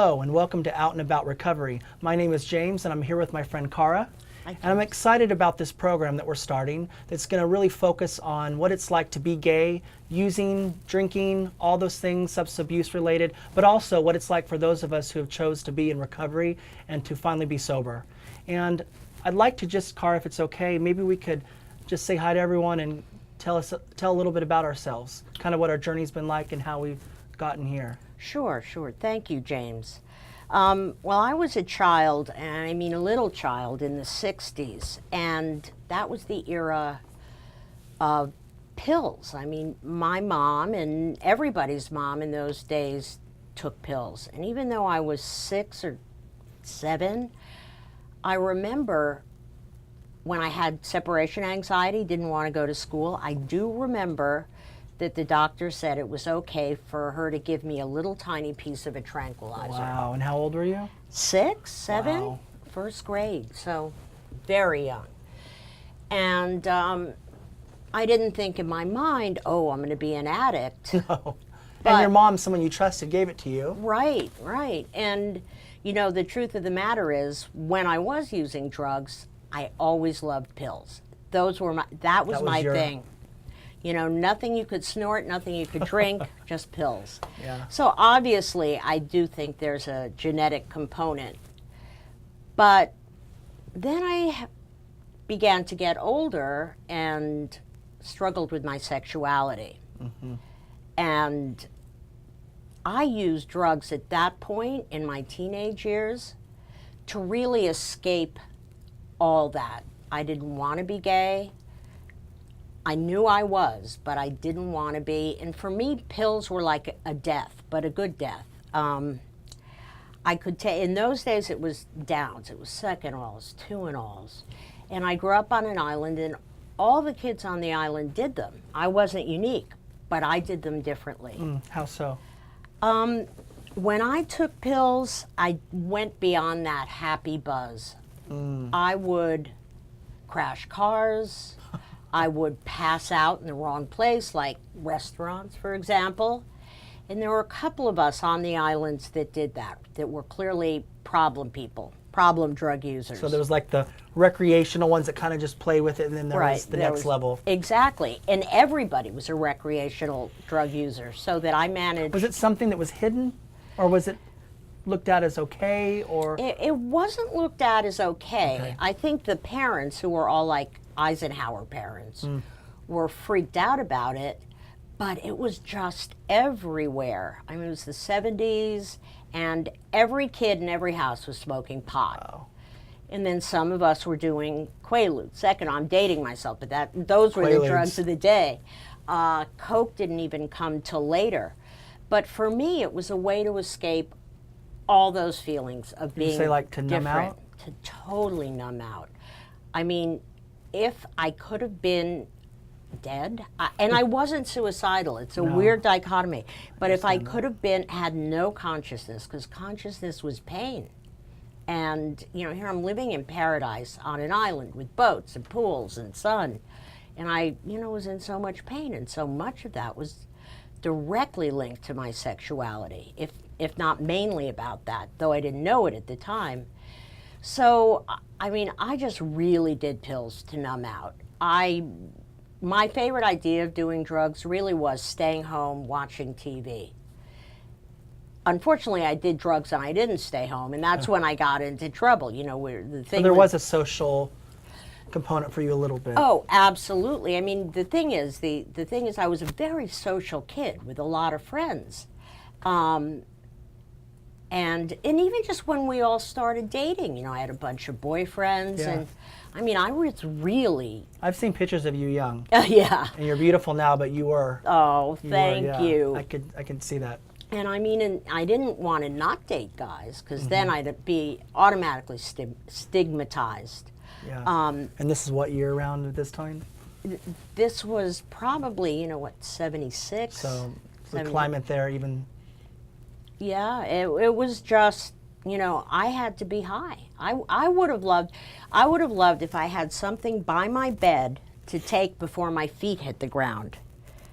Hello and welcome to Out and About Recovery. My name is James and I'm here with my friend Cara. Hi, and I'm excited about this program that we're starting that's going to really focus on what it's like to be gay, using, drinking, all those things, substance abuse related, but also what it's like for those of us who have chose to be in recovery and to finally be sober. And I'd like to just, Cara, if it's okay, maybe we could just say hi to everyone and tell a little bit about ourselves, kind of what our journey's been like and how we've gotten here. Sure. Thank you, James. Well, I was a child, and I mean a little child in the 60s, and that was the era of pills. I mean, my mom and everybody's mom in those days took pills. And even though I was 6 or 7, I remember when I had separation anxiety, didn't want to go to school, I do remember that the doctor said it was okay for her to give me a little tiny piece of a tranquilizer. Wow, and how old were you? 6, 7, Wow. First grade, so very young. And I didn't think in my mind, oh, I'm going to be an addict. No. And your mom, someone you trusted, gave it to you. Right. And, you know, the truth of the matter is, when I was using drugs, I always loved pills. That was my thing. You know, nothing you could snort, nothing you could drink, just pills. Yeah. So obviously, I do think there's a genetic component. But then I began to get older and struggled with my sexuality. Mm-hmm. And I used drugs at that point in my teenage years to really escape all that. I didn't want to be gay. I knew I was, but I didn't want to be. And for me, pills were like a death, but a good death. I could take, in those days it was downs, it was second-alls, two-and-alls. And I grew up on an island, and all the kids on the island did them. I wasn't unique, but I did them differently. How so? When I took pills, I went beyond that happy buzz. I would crash cars. I would pass out in the wrong place, like restaurants, for example. And there were a couple of us on the islands that did that were clearly problem people, problem drug users. So there was like the recreational ones that kind of just play with it, and then there was the next level. Exactly. And everybody was a recreational drug user, so that I managed. Was it something that was hidden, or was it looked at as okay, or? It wasn't looked at as okay. I think the parents, who were all like Eisenhower parents, were freaked out about it, but it was just everywhere. I mean, it was the 70s, and every kid in every house was smoking pot. Wow. And then some of us were doing Quaaludes. Second, I'm dating myself, but those were the drugs of the day. Coke didn't even come till later. But for me, it was a way to escape all those feelings of being different. You say like to numb out? To totally numb out. I mean, if I could have been dead, and I wasn't suicidal, it's a weird dichotomy, but if I could have had no consciousness, because consciousness was pain. And, you know, here I'm living in paradise on an island with boats and pools and sun, and I, you know, was in so much pain, and so much of that was directly linked to my sexuality, if not mainly about that, though I didn't know it at the time. So, I mean, I just really did pills to numb out. My favorite idea of doing drugs really was staying home, watching TV. Unfortunately, I did drugs and I didn't stay home, and that's when I got into trouble. You know, So there was a social component for you a little bit. Oh, absolutely. I mean, the thing is, I was a very social kid with a lot of friends. And even just when we all started dating, you know, I had a bunch of boyfriends, and I mean, I was really. I've seen pictures of you young. Yeah. And you're beautiful now, but you were. Oh, thank you. I could see that. And I mean, I didn't want to not date guys, because then I'd be automatically stigmatized. Yeah. And this is what year around at this time? This was probably, 76. So the climate there even. Yeah, it was just, I had to be high. I would have loved if I had something by my bed to take before my feet hit the ground.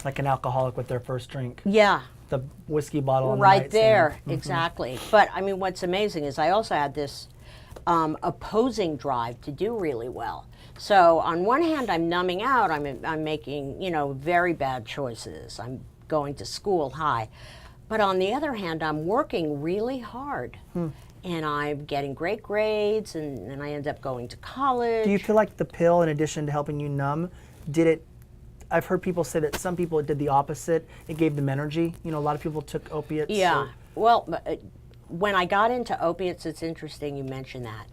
Like an alcoholic with their first drink. Yeah, the whiskey bottle on the right nightstand. there, exactly. But I mean, what's amazing is I also had this opposing drive to do really well. So on one hand, I'm numbing out. I'm making, you know, very bad choices. I'm going to school high. But on the other hand, I'm working really hard. And I'm getting great grades, and I end up going to college. Do you feel like the pill, in addition to helping you numb, did it? I've heard people say that some people it did the opposite. It gave them energy. You know, a lot of people took opiates. Yeah. Well, when I got into opiates, it's interesting you mentioned that.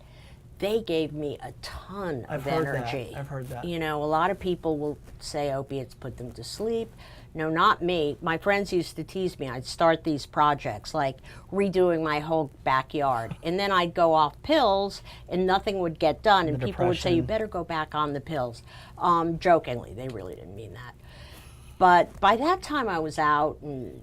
They gave me a ton of energy. I've heard that. You know, a lot of people will say opiates put them to sleep. No, not me. My friends used to tease me. I'd start these projects like redoing my whole backyard. And then I'd go off pills and nothing would get done. And people would say, you better go back on the pills. Jokingly, they really didn't mean that. But by that time I was out and,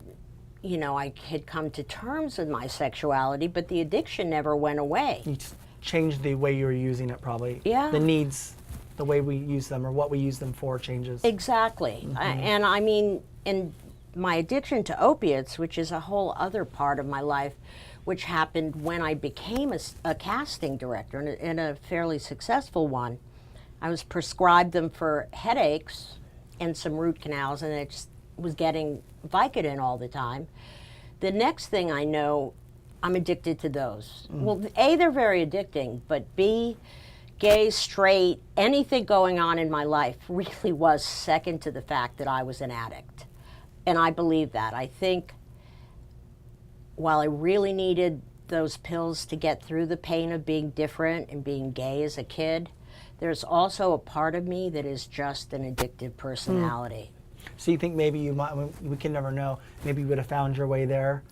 you know, I had come to terms with my sexuality, but the addiction never went away. You just changed the way you were using it, probably. Yeah. The needs, the way we use them, or what we use them for, changes. Exactly. And I mean, and my addiction to opiates, which is a whole other part of my life, which happened when I became a casting director, and a fairly successful one. I was prescribed them for headaches and some root canals, and I just was getting Vicodin all the time. The next thing I know, I'm addicted to those. Well, A, they're very addicting, but B, gay, straight, anything going on in my life really was second to the fact that I was an addict. And I believe that. I think while I really needed those pills to get through the pain of being different and being gay as a kid, there's also a part of me that is just an addictive personality. So you think maybe you might, we can never know, maybe you would have found your way there?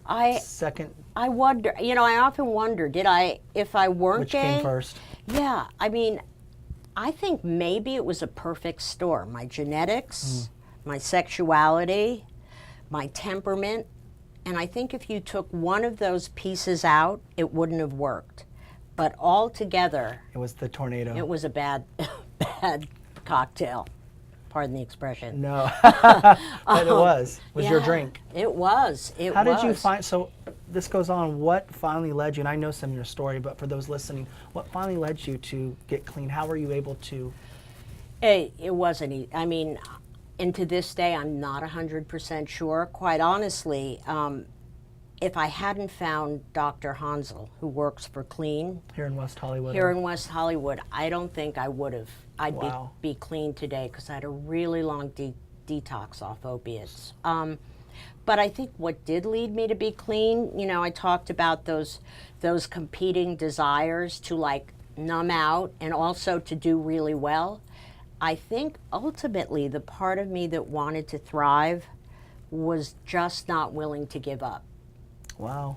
I wonder, you know, I often wonder, if I weren't Which gay? came first? Yeah, I mean, I think maybe it was a perfect storm. My genetics, my sexuality, my temperament, and I think if you took one of those pieces out, it wouldn't have worked. But all together, It was the tornado. it was a bad cocktail. Pardon the expression. No, but it was. Was your Yeah, drink? It was. How did you find, so this goes on, what finally led you, and I know some of your story, but for those listening, what finally led you to get clean? How were you able to? It wasn't easy. I mean, and to this day, I'm not 100% sure. Quite honestly, if I hadn't found Dr. Hansel, who works for KLEAN Here in West Hollywood? here in West Hollywood, I don't think I would have. I'd Wow. be clean today because I had a really long detox off opiates. But I think what did lead me to be clean, you know, I talked about those competing desires to like numb out and also to do really well. I think ultimately the part of me that wanted to thrive was just not willing to give up. Wow.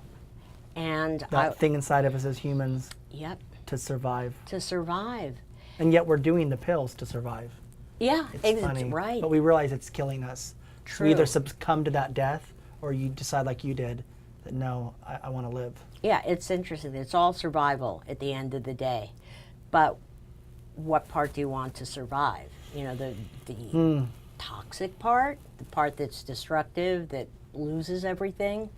And That thing inside of us as humans yep, to survive. to survive. And yet we're doing the pills to survive. Yeah, It's funny. right. But we realize it's killing us. So we True. either succumb to that death or you decide like you did that no, I want to live. Yeah, it's interesting. It's all survival at the end of the day. But what part do you want to survive? You know, the toxic part, the part that's destructive, that loses everything.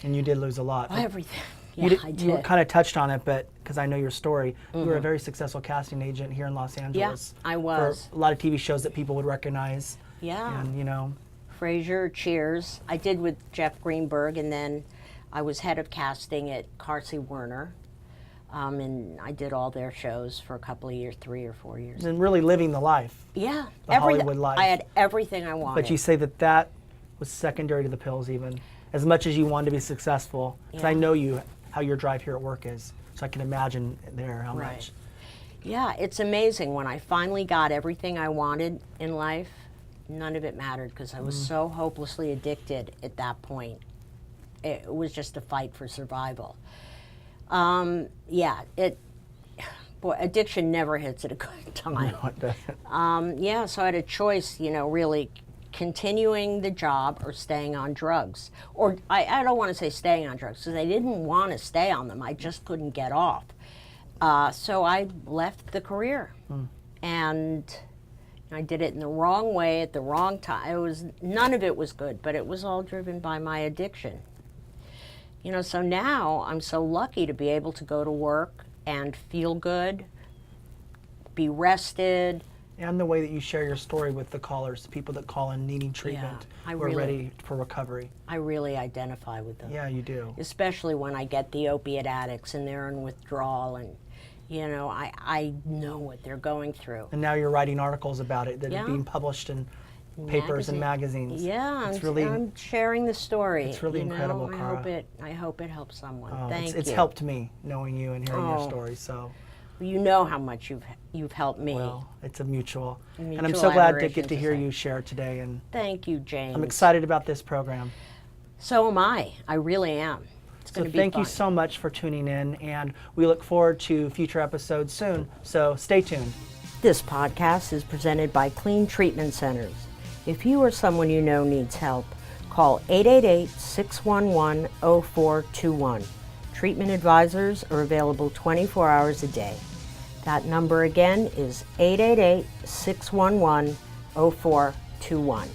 And you did lose a lot. Everything. You Yeah, I did. You kind of touched on it, but because I know your story, you were a very successful casting agent here in Los Angeles. I was. For a lot of TV shows that people would recognize. Yeah. And, you know, Frasier, Cheers. I did with Jeff Greenberg, and then I was head of casting at Carsey Werner. And I did all their shows for a couple of years, 3 or 4 years. and really living the life. Yeah, The Hollywood life. I had everything I wanted. But you say that that was secondary to the pills even. As much as you wanted to be successful. Because I Yeah. know how your drive here at work is. So I can imagine there how Right. much. Yeah, it's amazing. When I finally got everything I wanted in life, none of it mattered because I was so hopelessly addicted at that point. It was just a fight for survival. Yeah, boy, addiction never hits at a good time. No, it doesn't. Yeah, so I had a choice, you know, really continuing the job or staying on drugs. Or I don't want to say staying on drugs because I didn't want to stay on them. I just couldn't get off. So I left the career. And I did it in the wrong way at the wrong time. None of it was good, but it was all driven by my addiction. You know, so now I'm so lucky to be able to go to work and feel good, be rested. And the way that you share your story with the callers, the people that call in needing treatment, who are ready for recovery. I really identify with them. Yeah, you do. Especially when I get the opiate addicts and they're in withdrawal, and you know, I know what they're going through. And now you're writing articles about it that are being published in papers and magazines. Yeah, it's really, I'm sharing the story. It's really incredible, Cara. I hope it helps someone. Oh, Thank you. It's helped me knowing you and hearing your story. So. You know how much you've helped me. Well, it's a mutual. And I'm Mutual so glad to admiration get to hear society. you share today. And Thank you, James. I'm excited about this program. So am I. I really am. It's going to be thank fun. you so much for tuning in, and we look forward to future episodes soon. So stay tuned. This podcast is presented by KLEAN Treatment Centers. If you or someone you know needs help, call 888-611-0421. Treatment advisors are available 24 hours a day. That number again is 888-611-0421.